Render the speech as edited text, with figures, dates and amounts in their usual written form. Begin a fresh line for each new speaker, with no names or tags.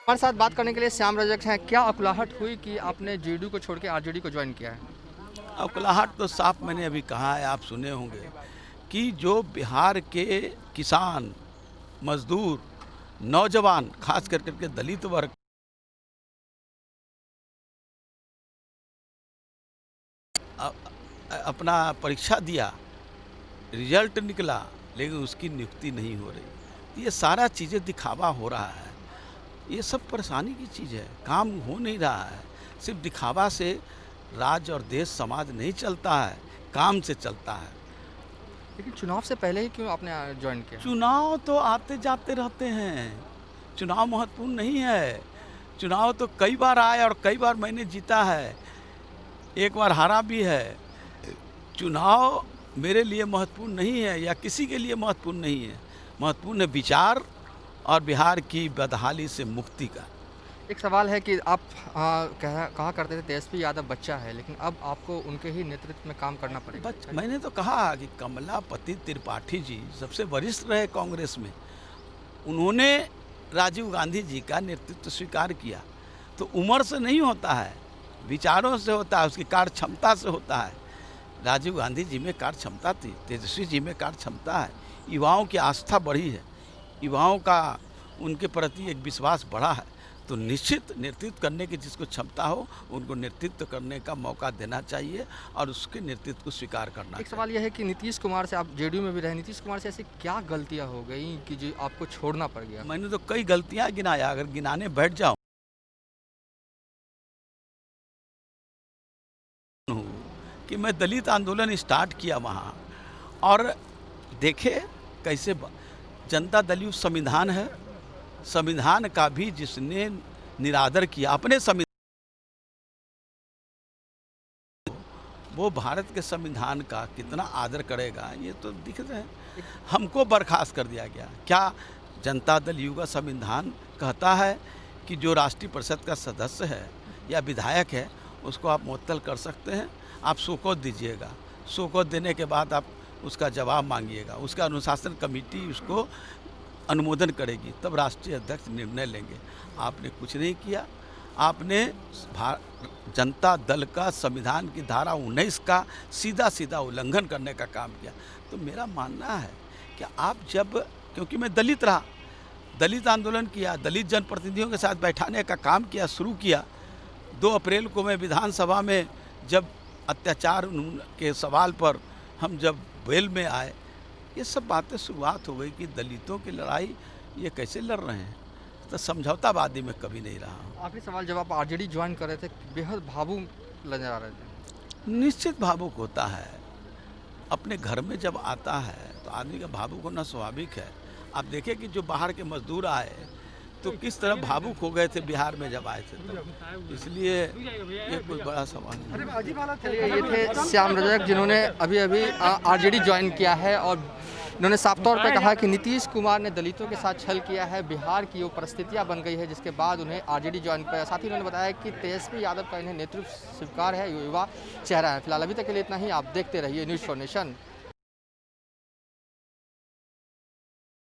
हमारे साथ बात करने के लिए श्याम रजक हैं। क्या अकुलाहट हुई कि आपने जेडीयू को छोड़ के आरजेडी को ज्वाइन किया है?
अकुलाहट तो साफ मैंने अभी कहा है, आप सुने होंगे कि जो बिहार के किसान, मजदूर, नौजवान, खास कर करके दलित वर्ग अपना परीक्षा दिया, रिजल्ट निकला, लेकिन उसकी नियुक्ति नहीं हो रही। तो ये सारा चीज़ें दिखावा हो रहा है। ये सब परेशानी की चीज़ है, काम हो नहीं रहा है। सिर्फ दिखावा से राज्य और देश समाज नहीं चलता है, काम से चलता है।
लेकिन चुनाव से पहले ही क्यों आपने ज्वाइन किया?
चुनाव तो आते जाते रहते हैं, चुनाव महत्वपूर्ण नहीं है। चुनाव तो कई बार आए और कई बार मैंने जीता है, एक बार हारा भी है। चुनाव मेरे लिए महत्वपूर्ण नहीं है या किसी के लिए महत्वपूर्ण नहीं है। महत्वपूर्ण है विचार और बिहार की बदहाली से मुक्ति का।
एक सवाल है कि आप कहा करते थे तेजस्वी यादव बच्चा है, लेकिन अब आपको उनके ही नेतृत्व में काम करना पड़ेगा।
मैंने तो कहा कि कमलापति त्रिपाठी जी सबसे वरिष्ठ रहे कांग्रेस में, उन्होंने राजीव गांधी जी का नेतृत्व स्वीकार किया। तो उम्र से नहीं होता है, विचारों से होता है, उसकी कार्य क्षमता से होता है। राजीव गांधी जी में कार्य क्षमता थी, तेजस्वी जी में कार्य क्षमता है। युवाओं की आस्था बढ़ी है, युवाओं का उनके प्रति एक विश्वास बढ़ा है। तो निश्चित नेतृत्व करने की जिसको क्षमता हो, उनको नेतृत्व करने का मौका देना चाहिए और उसके नेतृत्व को स्वीकार करना।
एक सवाल यह है कि नीतीश कुमार से आप जेडीयू में भी रहे, नीतीश कुमार से ऐसी क्या गलतियां हो गई कि जो आपको छोड़ना पड़ गया?
मैंने तो कई गलतियां गिनाया, अगर गिनाने बैठ जाऊं कि मैं दलित आंदोलन स्टार्ट किया वहाँ, और देखे कैसे जनता दल युक्त संविधान है, संविधान का भी जिसने निरादर किया अपने संविधान, वो भारत के संविधान का कितना आदर करेगा ये तो दिख रहा है। हमको बर्खास्त कर दिया गया। क्या जनता दल यू का संविधान कहता है कि जो राष्ट्रीय परिषद का सदस्य है या विधायक है उसको आप मुअत्तल कर सकते हैं? आप शोकत दीजिएगा, शोकत देने के बाद आप उसका जवाब मांगिएगा, उसका अनुशासन कमेटी उसको अनुमोदन करेगी, तब राष्ट्रीय अध्यक्ष निर्णय लेंगे। आपने कुछ नहीं किया। आपने जनता दल का संविधान की धारा 19 का सीधा सीधा उल्लंघन करने का काम किया। तो मेरा मानना है कि आप जब, क्योंकि मैं दलित रहा, दलित आंदोलन किया, दलित जनप्रतिनिधियों के साथ बैठाने का काम किया, शुरू किया। 2 अप्रैल को मैं विधानसभा में जब अत्याचार के सवाल पर हम जब वेल में आए, ये सब बातें शुरुआत हो गई कि दलितों की लड़ाई ये कैसे लड़ रहे हैं। तो समझौतावादी में कभी नहीं रहा हूँ।
आखिरी सवाल, जब आप आरजेडी ज्वाइन कर रहे थे बेहद भावुक नजर आ रहे थे।
निश्चित भावुक होता है, अपने घर में जब आता है तो आदमी का भावुक होना स्वाभाविक है। आप देखें कि जो बाहर के मजदूर आए तो किस तरह भावुक हो गए थे बिहार में जब आए थे, तो इसलिए ये कोई बड़ा सवाल नहीं।
ये थे श्याम रजक, जिन्होंने अभी अभी आरजेडी ज्वाइन किया है और इन्होंने साफ तौर पर कहा कि नीतीश कुमार ने दलितों के साथ छल किया है, बिहार की वो परिस्थितियां बन गई है जिसके बाद उन्हें आरजेडी ज्वाइन किया। साथ ही उन्होंने बताया कि तेजस्वी यादव का इन्हें नेतृत्व स्वीकार है, युवा चेहरा है। फिलहाल अभी तक के लिए इतना ही। आप देखते रहिए न्यूज़ फॉर नेशन।